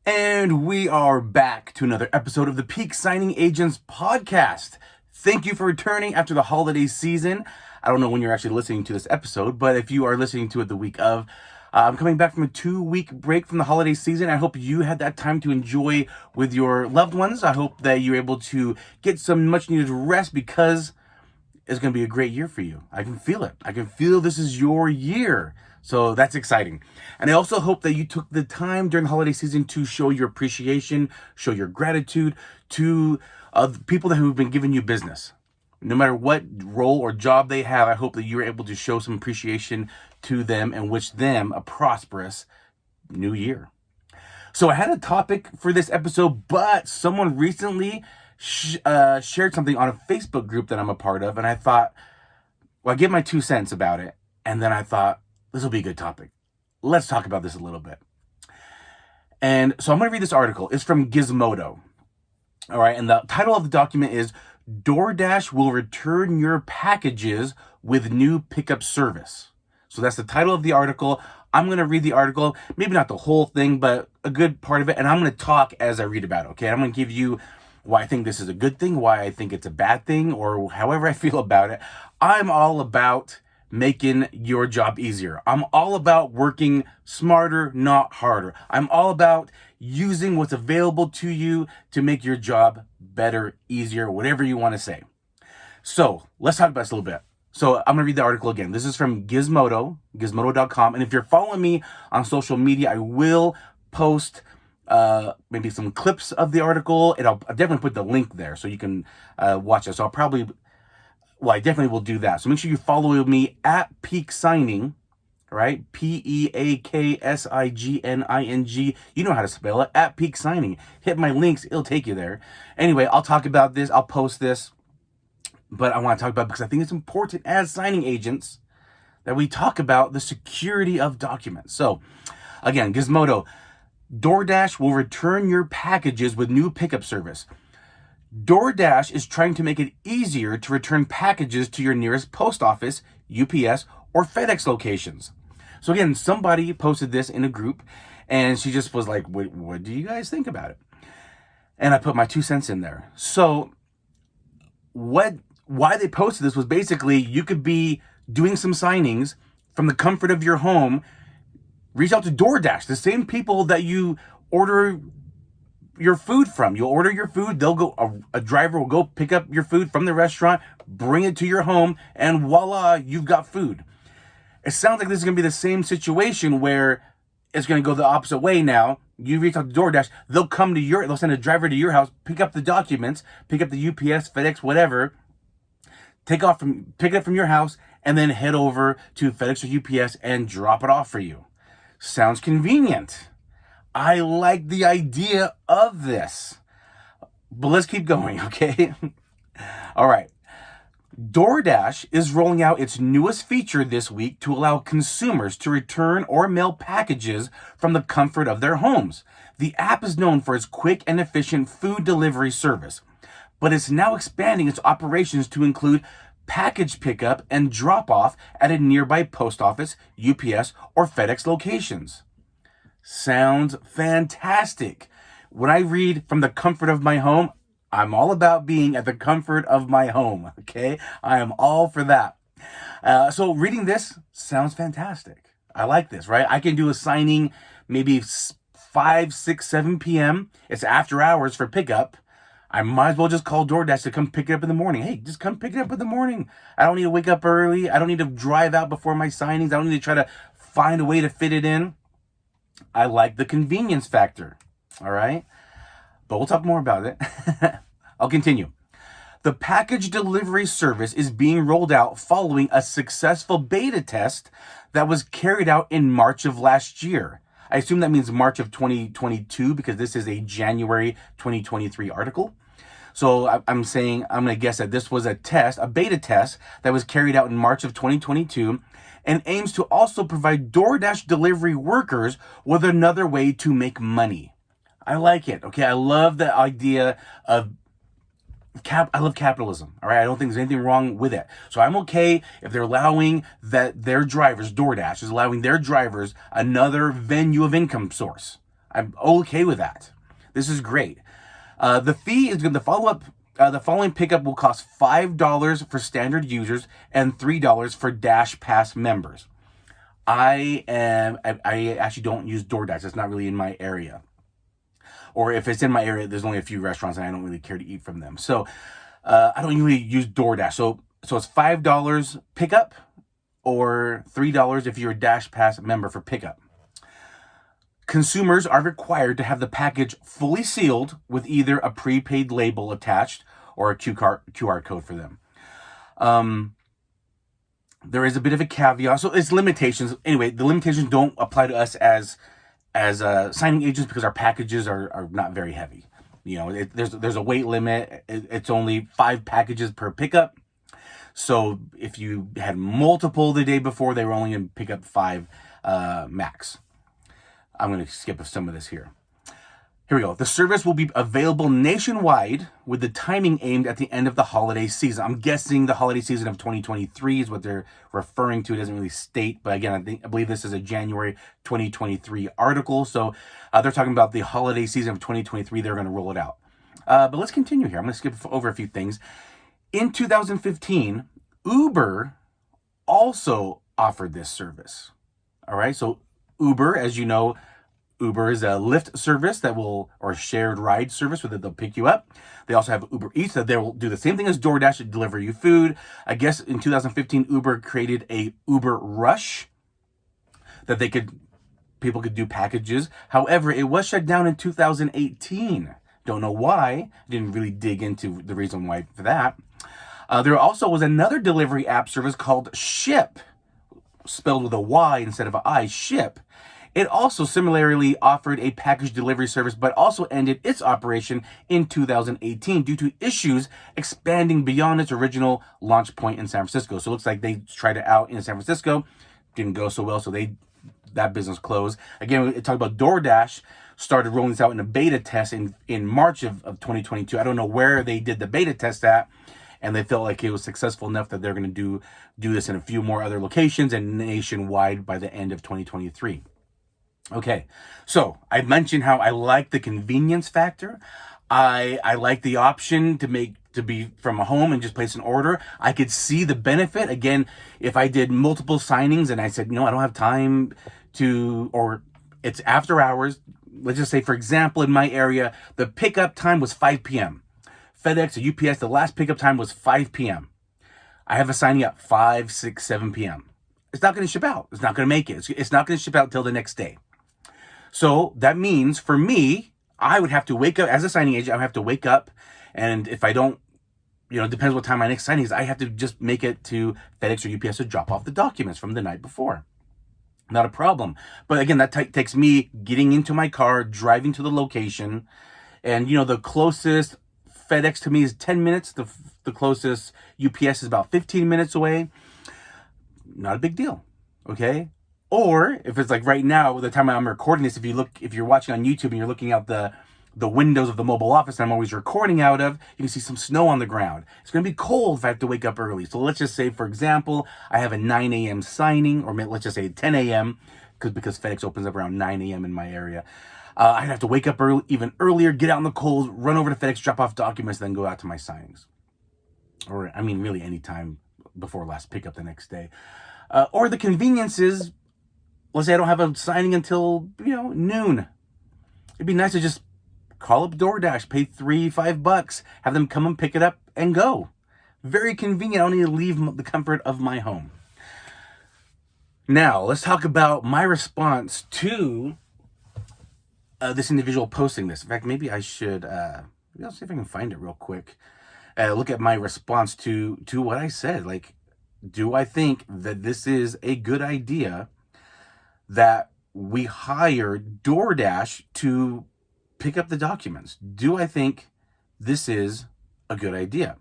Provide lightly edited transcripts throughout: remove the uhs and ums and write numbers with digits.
And we are back to another episode of the Peak Signing Agents podcast. Thank you for returning after the holiday season. I don't know when you're actually listening to this episode, but if you are listening to it the week of, I'm coming back from a 2-week break from the holiday season. I hope you had that time to enjoy with your loved ones. I hope that you're able to get some much needed rest because it's going to be a great year for you. I can feel it. I can feel this is your year. So that's exciting. And I also hope that you took the time during the holiday season to show your appreciation, show your gratitude to the people that have been giving you business. No matter what role or job they have, I hope that you were able to show some appreciation to them and wish them a prosperous new year. So I had a topic for this episode, but someone recently shared something on a Facebook group that I'm a part of, and I thought, well, I give my 2 cents about it, and then I thought, this will be a good topic. Let's talk about this a little bit. And so I'm going to read this article. It's from Gizmodo. All right, and the title of the document is DoorDash will return your packages with new pickup service. So that's the title of the article. I'm going to read the article, maybe not the whole thing, but a good part of it, and I'm going to talk as I read about it, okay? I'm going to give you why I think this is a good thing, why I think it's a bad thing, or however I feel about it. I'm all about making your job easier. I'm all about working smarter, not harder. I'm all about using what's available to you to make your job better, easier, whatever you want to say. So let's talk about this a little bit. So I'm going to read the article again. This is from Gizmodo, gizmodo.com. And if you're following me on social media, I will post maybe some clips of the article. And I'll definitely put the link there so you can watch it. So I definitely will do that. So make sure you follow me at Peak Signing, right? PEAKSIGNING. You know how to spell it, at Peak Signing. Hit my links, it'll take you there. Anyway, I'll talk about this. I'll post this. But I want to talk about it because I think it's important as signing agents that we talk about the security of documents. So, again, Gizmodo, DoorDash will return your packages with new pickup service. DoorDash is trying to make it easier to return packages to your nearest post office, UPS, or FedEx locations. So again, somebody posted this in a group, and she just was like, what do you guys think about it? And I put my 2 cents in there. So why they posted this was basically you could be doing some signings from the comfort of your home, reach out to DoorDash, the same people that you order your food from. You'll order your food, they'll go, a driver will go pick up your food from the restaurant, bring it to your home, and voila, you've got food. It sounds like this is going to be the same situation where it's going to go the opposite way now. You reach out to DoorDash, they'll send a driver to your house, pick up the documents, pick up the UPS, FedEx, whatever, pick it up from your house, and then head over to FedEx or UPS and drop it off for you. Sounds convenient. I like the idea of this. But let's keep going, okay? All right. DoorDash is rolling out its newest feature this week to allow consumers to return or mail packages from the comfort of their homes. The app is known for its quick and efficient food delivery service, but it's now expanding its operations to include package pickup and drop-off at a nearby post office, UPS, or FedEx locations. Sounds fantastic. When I read from the comfort of my home, I'm all about being at the comfort of my home, okay? I am all for that. So reading this sounds fantastic. I like this, right? I can do a signing maybe 5, 6, 7 p.m. It's after hours for pickup. I might as well just call DoorDash to come pick it up in the morning. Hey, just come pick it up in the morning. I don't need to wake up early. I don't need to drive out before my signings. I don't need to try to find a way to fit it in. I like the convenience factor, all right? But we'll talk more about it. I'll continue. The package delivery service is being rolled out following a successful beta test that was carried out in March of last year. I assume that means March of 2022 because this is a January 2023 article. So I'm going to guess that this was a beta test that was carried out in March of 2022 and aims to also provide DoorDash delivery workers with another way to make money. I like it. Okay, I love the idea of I love capitalism. All right, I don't think there's anything wrong with it. So I'm okay if they're allowing that their drivers, DoorDash is allowing their drivers another venue of income source. I'm okay with that. This is great. The fee is going to follow up. The following pickup will cost $5 for standard users and $3 for Dash Pass members. I actually don't use DoorDash. It's not really in my area. Or if it's in my area, there's only a few restaurants and I don't really care to eat from them. So I don't usually use DoorDash. So it's $5 pickup or $3 if you're a Dash Pass member for pickup. Consumers are required to have the package fully sealed with either a prepaid label attached or a QR code for them. There is a bit of a caveat. So it's limitations. Anyway, the limitations don't apply to us as signing agents because our packages are not very heavy. You know, there's a weight limit. It's only 5 packages per pickup. So if you had multiple the day before, they were only going to pick up 5 max. I'm going to skip some of this here. Here we go. The service will be available nationwide with the timing aimed at the end of the holiday season. I'm guessing the holiday season of 2023 is what they're referring to. It doesn't really state, but again, I believe this is a January 2023 article. So they're talking about the holiday season of 2023. They're going to roll it out. But let's continue here. I'm going to skip over a few things. In 2015, Uber also offered this service. All right. So Uber, as you know, Uber is a Lyft service or shared ride service where they'll pick you up. They also have Uber Eats that they will do the same thing as DoorDash to deliver you food. I guess in 2015, Uber created a Uber Rush that people could do packages. However, it was shut down in 2018. Don't know why. Didn't really dig into the reason why for that. There also was another delivery app service called Ship, spelled with a Y instead of an I, Ship. It also similarly offered a package delivery service, but also ended its operation in 2018 due to issues expanding beyond its original launch point in San Francisco. So it looks like they tried it out in San Francisco, didn't go so well, so that business closed. Again, we talked about DoorDash, started rolling this out in a beta test in March of 2022. I don't know where they did the beta test at, and they felt like it was successful enough that they're going to do this in a few more other locations and nationwide by the end of 2023. Okay, so I mentioned how I like the convenience factor. I like the option to be from home and just place an order. I could see the benefit. Again, if I did multiple signings and I said, I don't have time or it's after hours. Let's just say, for example, in my area, the pickup time was 5 p.m. FedEx or UPS, the last pickup time was 5 p.m. I have a signing at 5, 6, 7 p.m. It's not going to ship out. It's not going to make it. It's not going to ship out till the next day. So that means for me, I would have to wake up as a signing agent. I would have to wake up, and if I don't, it depends what time my next signing is. I have to just make it to FedEx or UPS to drop off the documents from the night before. Not a problem. But again, that takes me getting into my car, driving to the location, and the closest FedEx to me is 10 minutes. The closest UPS is about 15 minutes away. Not a big deal. Okay. Or if it's like right now, the time I'm recording this, if you're watching on YouTube and you're looking out the windows of the mobile office I'm always recording out of, you can see some snow on the ground. It's going to be cold if I have to wake up early. So let's just say, for example, I have a 9 a.m. signing, or let's just say 10 a.m. because FedEx opens up around 9 a.m. in my area. I'd have to wake up even earlier, get out in the cold, run over to FedEx, drop off documents, then go out to my signings. Or, really any time before last pickup the next day. Or the convenience is, let's say I don't have a signing until, noon. It'd be nice to just call up DoorDash, pay $3-5, have them come and pick it up and go. Very convenient. I don't need to leave the comfort of my home. Now, let's talk about my response to this individual posting this. In fact, maybe I should, I'll see if I can find it real quick. Look at my response to what I said. Like, do I think that this is a good idea that we hire DoorDash to pick up the documents? Do I think this is a good idea?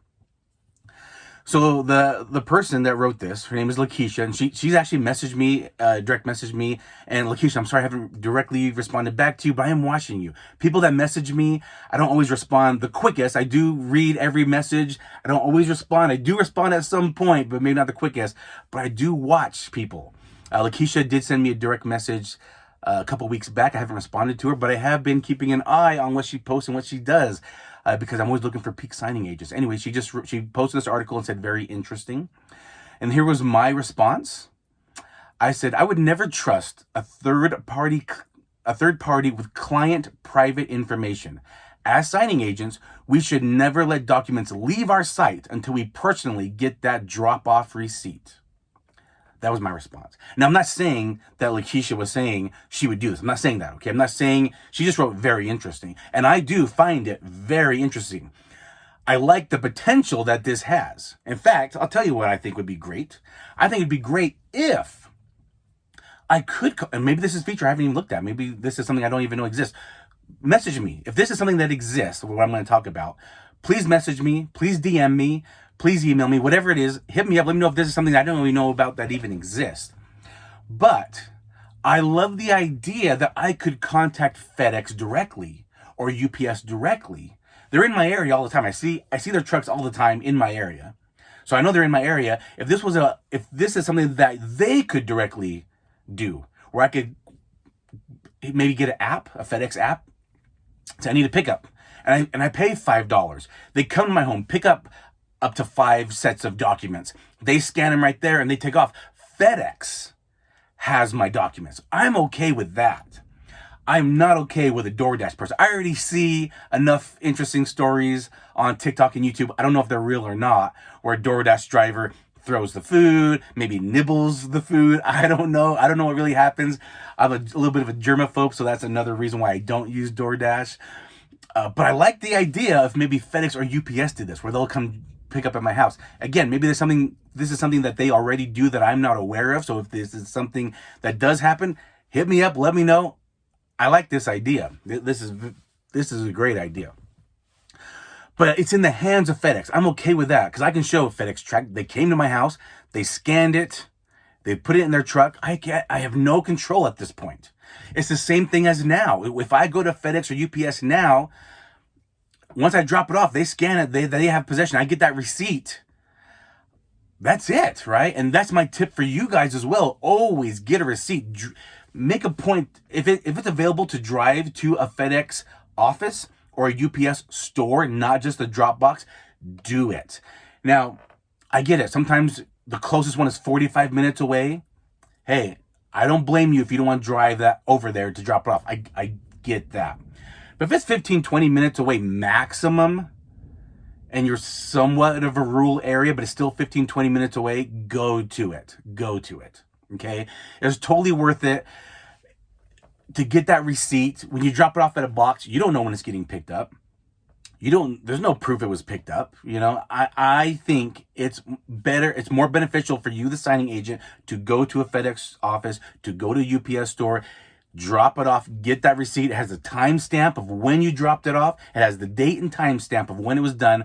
So the person that wrote this, her name is Lakeisha, and she's actually messaged me, direct messaged me. And Lakeisha, I'm sorry I haven't directly responded back to you, but I am watching you. People that message me, I don't always respond the quickest. I do read every message. I don't always respond. I do respond at some point, but maybe not the quickest. But I do watch people. Lakeisha did send me a direct message a couple weeks back. I haven't responded to her, but I have been keeping an eye on what she posts and what she does, because I'm always looking for peak signing agents. Anyway, she posted this article and said, very interesting. And here was my response. I said, I would never trust a third party with client private information. As signing agents, we should never let documents leave our site until we personally get that drop-off receipt. That was my response. Now, I'm not saying that Lakeisha was saying she would do this. I'm not saying that, okay? I'm not saying, she just wrote very interesting. And I do find it very interesting. I like the potential that this has. In fact, I'll tell you what I think would be great. I think it'd be great if I could, and maybe this is a feature I haven't even looked at. Maybe this is something I don't even know exists. Message me. If this is something that exists, what I'm going to talk about, please message me, please DM me, please email me, whatever it is, hit me up. Let me know if this is something I don't really know about that even exists. But I love the idea that I could contact FedEx directly or UPS directly. They're in my area all the time. I see their trucks all the time in my area. So I know they're in my area. If this is something that they could directly do, where I could maybe get an app, a FedEx app, so I need a pickup, and I pay $5. They come to my home, pick up to 5 sets of documents. They scan them right there and they take off. FedEx has my documents. I'm okay with that. I'm not okay with a DoorDash person. I already see enough interesting stories on TikTok and YouTube. I don't know if they're real or not, where a DoorDash driver throws the food, maybe nibbles the food. I don't know. I don't know what really happens. I'm a little bit of a germaphobe, so that's another reason why I don't use DoorDash. But I like the idea of maybe FedEx or UPS did this, where they'll come pick up at my house. Again, maybe this is something that they already do that I'm not aware of. So if this is something that does happen, hit me up, let me know. I like this idea. This is a great idea. But it's in the hands of FedEx. I'm okay with that because I can show FedEx track. They came to my house, they scanned it, they put it in their truck. I have no control at this point. It's the same thing as now. If I go to FedEx or UPS now, once I drop it off, they scan it, they have possession. I get that receipt. That's it, right? And that's my tip for you guys as well. Always get a receipt. Make a point, if it's available to drive to a FedEx office or a UPS store, not just a drop box, do it. Now, I get it. Sometimes the closest one is 45 minutes away. Hey, I don't blame you if you don't want to drive that over there to drop it off. I get that. But if it's 15, 20 minutes away maximum, and you're somewhat of a rural area, but it's still 15, 20 minutes away, go to it. Go to it. Okay? It's totally worth it to get that receipt. When you drop it off at a box, you don't know when it's getting picked up. There's no proof it was picked up. I think it's better, it's more beneficial for you, the signing agent, to go to a FedEx office, to go to a UPS store, drop it off, get that receipt. It has a timestamp of when you dropped it off. It has the date and timestamp of when it was done.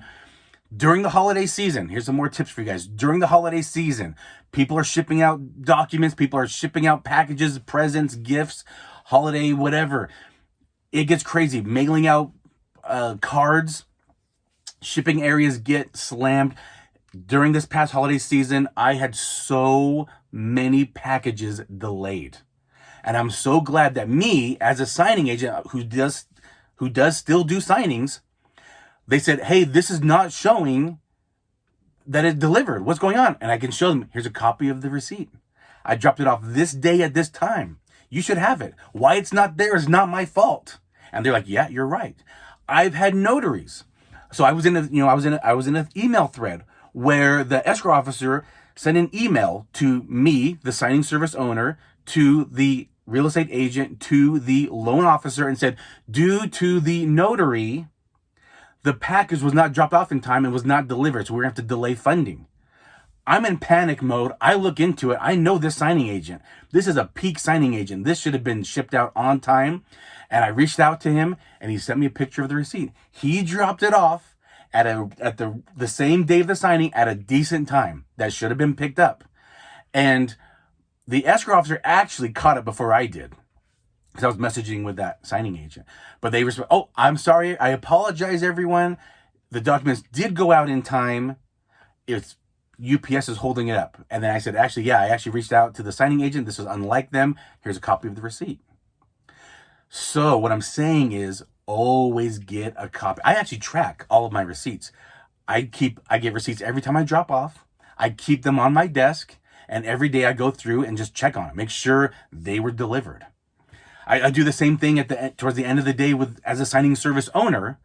During the holiday season, here's some more tips for you guys. During the holiday season, people are shipping out documents, people are shipping out packages, presents, gifts, holiday, whatever. It gets crazy. Mailing out cards, shipping areas get slammed. During this past holiday season, I had so many packages delayed. And I'm so glad that me, as a signing agent who does still do signings, they said, hey, this is not showing that it delivered. What's going on? And I can show them, here's a copy of the receipt. I dropped it off this day at this time. You should have it. Why it's not there is not my fault. And they're like, yeah, you're right. I've had notaries. So I was in an email thread where the escrow officer sent an email to me, the signing service owner, to the real estate agent, to the loan officer, and said, due to the notary, the package was not dropped off in time and was not delivered, so we're going to have to delay funding. I'm in panic mode. I look into it. I know this signing agent. This is a peak signing agent. This should have been shipped out on time. And I reached out to him, and he sent me a picture of the receipt. He dropped it off at the same day of the signing at a decent time that should have been picked up. And the escrow officer actually caught it before I did, because I was messaging with that signing agent. But they responded, oh, I'm sorry. I apologize, everyone. The documents did go out in time. It's UPS is holding it up. And then I said, I actually reached out to the signing agent. This was unlike them. Here's a copy of the receipt. So what I'm saying is always get a copy. I actually track all of my receipts. I get receipts every time I drop off. I keep them on my desk, and every day I go through and just check on it, make sure they were delivered. I do the same thing towards the end of the day as a signing service owner.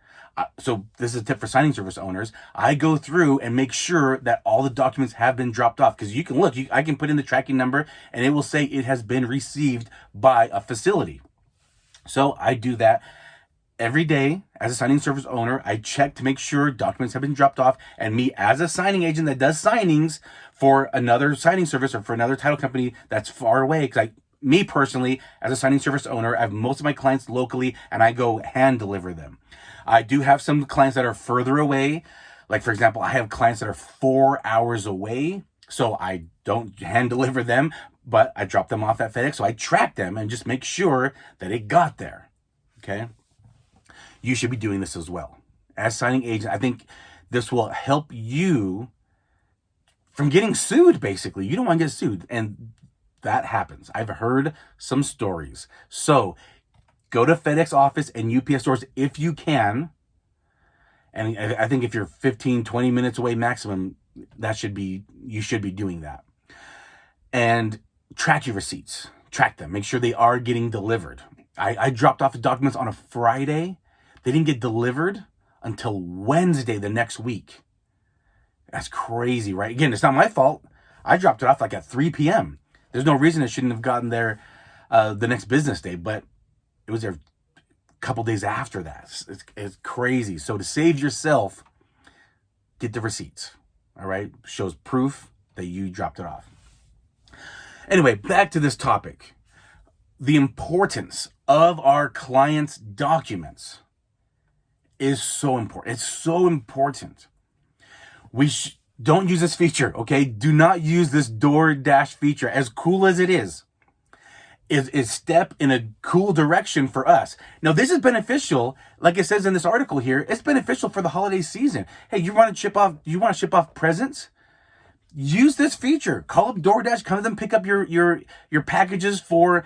So this is a tip for signing service owners. I go through and make sure that all the documents have been dropped off, because you can look. I can put in the tracking number, and it will say it has been received by a facility. So I do that every day as a signing service owner. I check to make sure documents have been dropped off, and me as a signing agent that does signings for another signing service or for another title company that's far away, because me personally, as a signing service owner, I have most of my clients locally, and I go hand deliver them. I do have some clients that are further away. Like, for example, I have clients that are 4 hours away, so I don't hand deliver them, but I drop them off at FedEx. So I track them and just make sure that it got there. Okay? You should be doing this as well. As signing agent, I think this will help you from getting sued, basically. You don't want to get sued, and that happens. I've heard some stories. So go to FedEx office and UPS stores if you can. And I think if you're 15, 20 minutes away maximum, you should be doing that. And track your receipts. Track them. Make sure they are getting delivered. I dropped off the documents on a Friday. They didn't get delivered until Wednesday the next week. That's crazy, right? Again, it's not my fault. I dropped it off like at 3 p.m. There's no reason it shouldn't have gotten there the next business day, but it was there a couple days after that. It's crazy. So to save yourself, get the receipts, all right? Shows proof that you dropped it off. Anyway, back to this topic. The importance of our clients' documents is so important. It's so important. Don't use this feature, okay? Do not use this DoorDash feature. As cool as it is step in a cool direction for us. Now, this is beneficial. Like it says in this article here, it's beneficial for the holiday season. Hey, you want to ship off presents? Use this feature. Call up DoorDash, come to them, pick up your packages for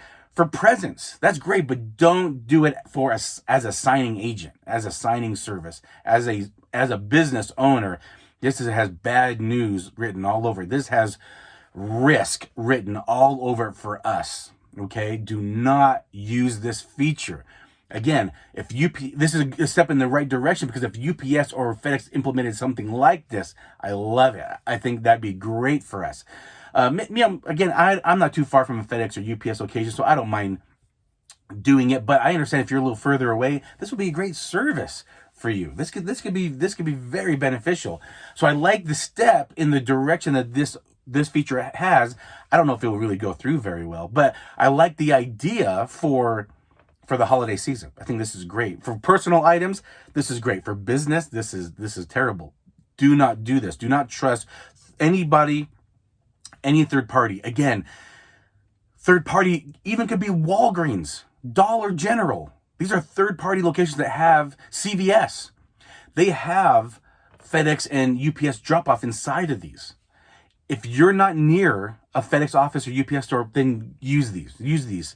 presents. That's great, but don't do it as a signing agent, as a signing service, as a business owner. This has bad news written all over. This has risk written all over it for us. Okay, do not use this feature. Again, this is a step in the right direction, because if UPS or FedEx implemented something like this, I love it. I think that'd be great for us. I'm not too far from a FedEx or UPS location, so I don't mind doing it. But I understand if you're a little further away, this would be a great service for you. This could be very beneficial. So I like the step in the direction that this feature has. I don't know if it will really go through very well, but I like the idea for the holiday season. I think this is great. For personal items, this is great. For business, this is terrible. Do not do this. Do not trust anybody, any third party. Again, third party even could be Walgreens, Dollar General. These are third party locations that have CVS. They have FedEx and UPS drop off inside of these. If you're not near a FedEx office or UPS store, then use these.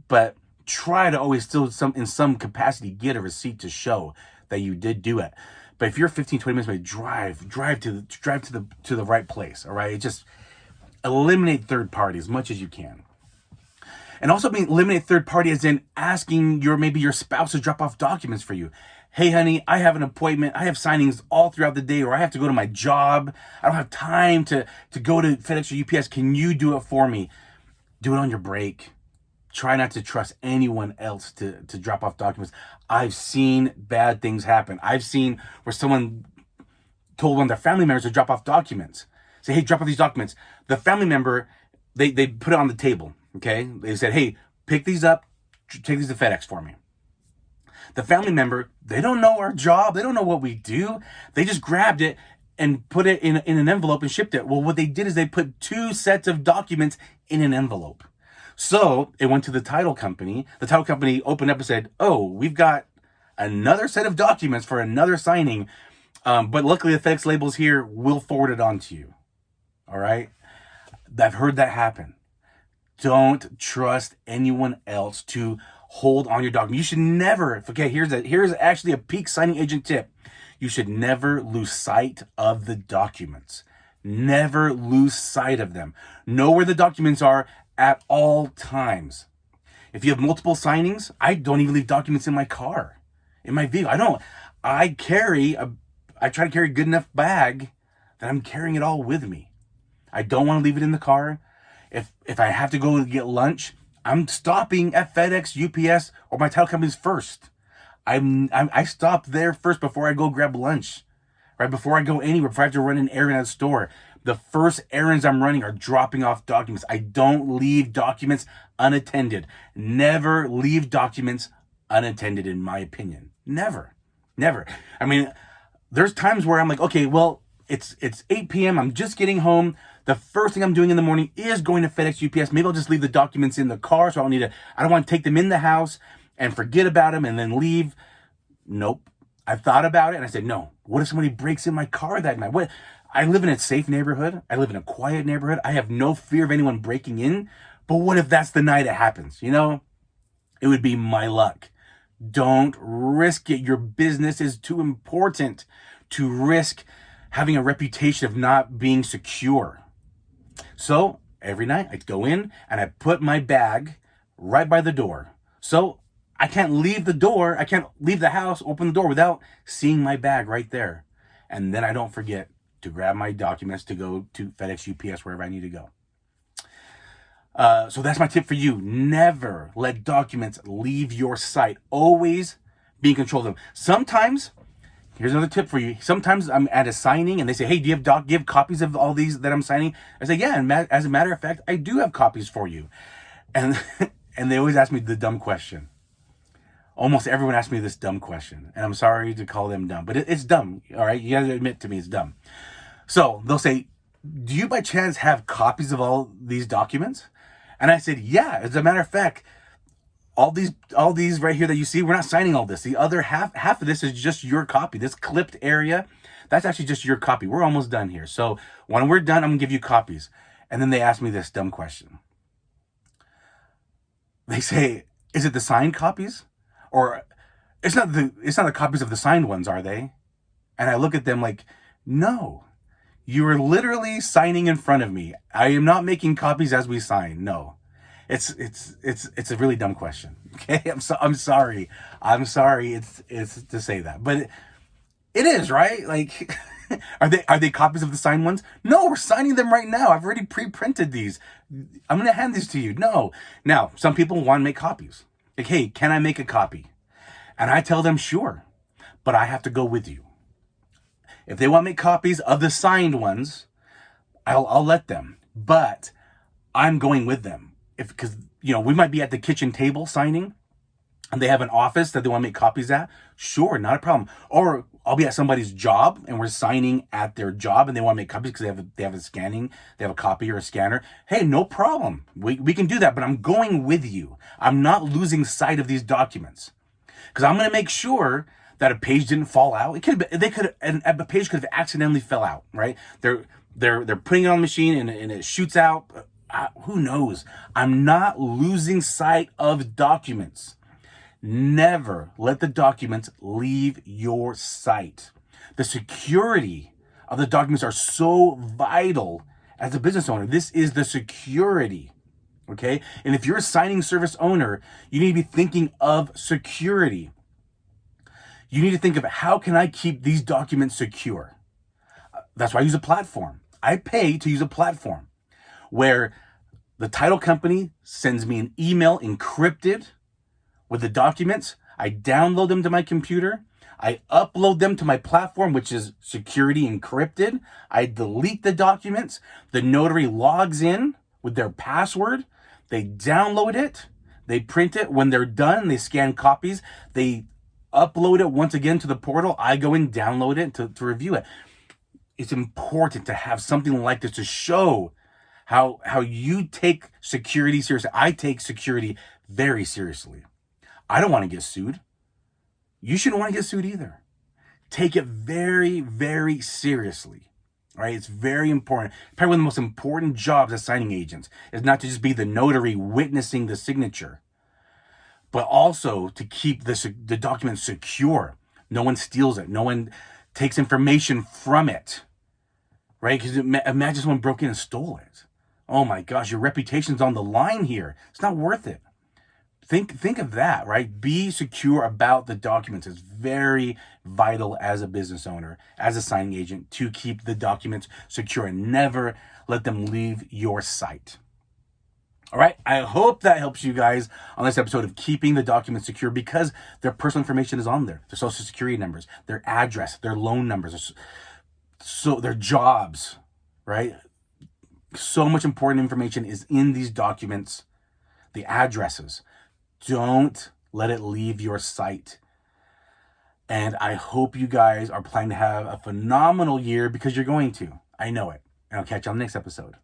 But try to always still in some capacity get a receipt to show that you did do it. But if you're 15, 20 minutes away, drive to the right place. All right. Just eliminate third party as much as you can. And also eliminate third party as in asking maybe your spouse to drop off documents for you. Hey, honey, I have an appointment. I have signings all throughout the day, or I have to go to my job. I don't have time to go to FedEx or UPS. Can you do it for me? Do it on your break. Try not to trust anyone else to drop off documents. I've seen bad things happen. I've seen where someone told one of their family members to drop off documents. Say, hey, drop off these documents. The family member, they put it on the table, okay? They said, hey, pick these up, take these to FedEx for me. The family member, they don't know our job. They don't know what we do. They just grabbed it and put it in an envelope and shipped it. Well, what they did is they put 2 sets of documents in an envelope. So it went to the title company. The title company opened up and said, oh, we've got another set of documents for another signing. But luckily the FedEx label's here. We'll forward it on to you. All right. I've heard that happen. Don't trust anyone else to hold on your document. You should never, okay, here's actually a peak signing agent tip. You should never lose sight of the documents. Never lose sight of them. Know where the documents are at all times. If you have multiple signings, I don't even leave documents in my car, in my vehicle. I try to carry a good enough bag that I'm carrying it all with me. I don't want to leave it in the car. If I have to go get lunch, I'm stopping at FedEx, UPS, or my title companies first. I stop there first before I go grab lunch, right? Before I go anywhere, before I have to run an errand at a store. The first errands I'm running are dropping off documents. I don't leave documents unattended. Never leave documents unattended, in my opinion. Never. I mean, there's times where I'm like, okay, well, it's 8 p.m. I'm just getting home. The first thing I'm doing in the morning is going to FedEx, UPS. Maybe I'll just leave the documents in the car, so I don't want to take them in the house and forget about them and then leave. Nope. I thought about it and I said, no. What if somebody breaks in my car that night? I live in a safe neighborhood. I live in a quiet neighborhood. I have no fear of anyone breaking in. But what if that's the night it happens? It would be my luck. Don't risk it. Your business is too important to risk having a reputation of not being secure. So every night I go in and I put my bag right by the door. So I can't leave the door. I can't leave the house, open the door without seeing my bag right there. And then I don't forget to grab my documents to go to FedEx, UPS, wherever I need to go. So that's my tip for you. Never let documents leave your site. Always be in control of them. Sometimes, here's another tip for you. Sometimes I'm at a signing and they say, hey, do you have copies of all these that I'm signing? I say, yeah, and as a matter of fact, I do have copies for you. And and they always ask me the dumb question. Almost everyone asks me this dumb question, and I'm sorry to call them dumb, but it's dumb, all right? You got to admit to me it's dumb. So they'll say, do you by chance have copies of all these documents? And I said, yeah, as a matter of fact, all these right here that you see, we're not signing all this. The other half of this is just your copy. This clipped area, that's actually just your copy. We're almost done here. So when we're done, I'm gonna give you copies. And then they ask me this dumb question. They say, is it the signed copies? Or it's not the copies of the signed ones, are they? And I look at them like, no, you are literally signing in front of me. I am not making copies as we sign. No, it's a really dumb question. Okay. I'm sorry. It's to say that, but it is, right? Like, are they copies of the signed ones? No, we're signing them right now. I've already pre-printed these. I'm going to hand these to you. No. Now, some people want to make copies. Like, hey, can I make a copy? And I tell them, sure, but I have to go with you. If they want to make copies of the signed ones, I'll let them, but I'm going with them. Because we might be at the kitchen table signing and they have an office that they want to make copies at. Sure, not a problem. Or I'll be at somebody's job and we're signing at their job and they want to make copies because they have a copy or a scanner. Hey, no problem. We can do that, but I'm going with you. I'm not losing sight of these documents because I'm going to make sure that a page didn't fall out. A page could have accidentally fell out, right? They're putting it on the machine and it shoots out. Who knows? I'm not losing sight of documents. Never let the documents leave your site. The security of the documents are so vital as a business owner. This is the security, okay? And if you're a signing service owner, you need to be thinking of security. You need to think of how can I keep these documents secure? That's why I use a platform. I pay to use a platform where the title company sends me an email encrypted with the documents. I download them to my computer. I upload them to my platform, which is security encrypted. I delete the documents. The notary logs in with their password. They download it. They print it. When they're done, they scan copies. They upload it once again to the portal. I go and download it to review it. It's important to have something like this to show how you take security seriously. I take security very seriously. I don't want to get sued. You shouldn't want to get sued either. Take it very, very seriously. All right, it's very important. Probably one of the most important jobs as signing agents is not to just be the notary witnessing the signature, but also to keep the document secure. No one steals it. No one takes information from it, right? Because imagine someone broke in and stole it. Oh my gosh, your reputation's on the line here. It's not worth it. Think of that, right? Be secure about the documents. It's very vital as a business owner, as a signing agent, to keep the documents secure and never let them leave your site. All right, I hope that helps you guys on this episode of keeping the documents secure, because their personal information is on there. Their social security numbers, their address, their loan numbers, so their jobs, right? So much important information is in these documents, the addresses. Don't let it leave your site. And I hope you guys are planning to have a phenomenal year, because you're going to. I know it. And I'll catch you on the next episode.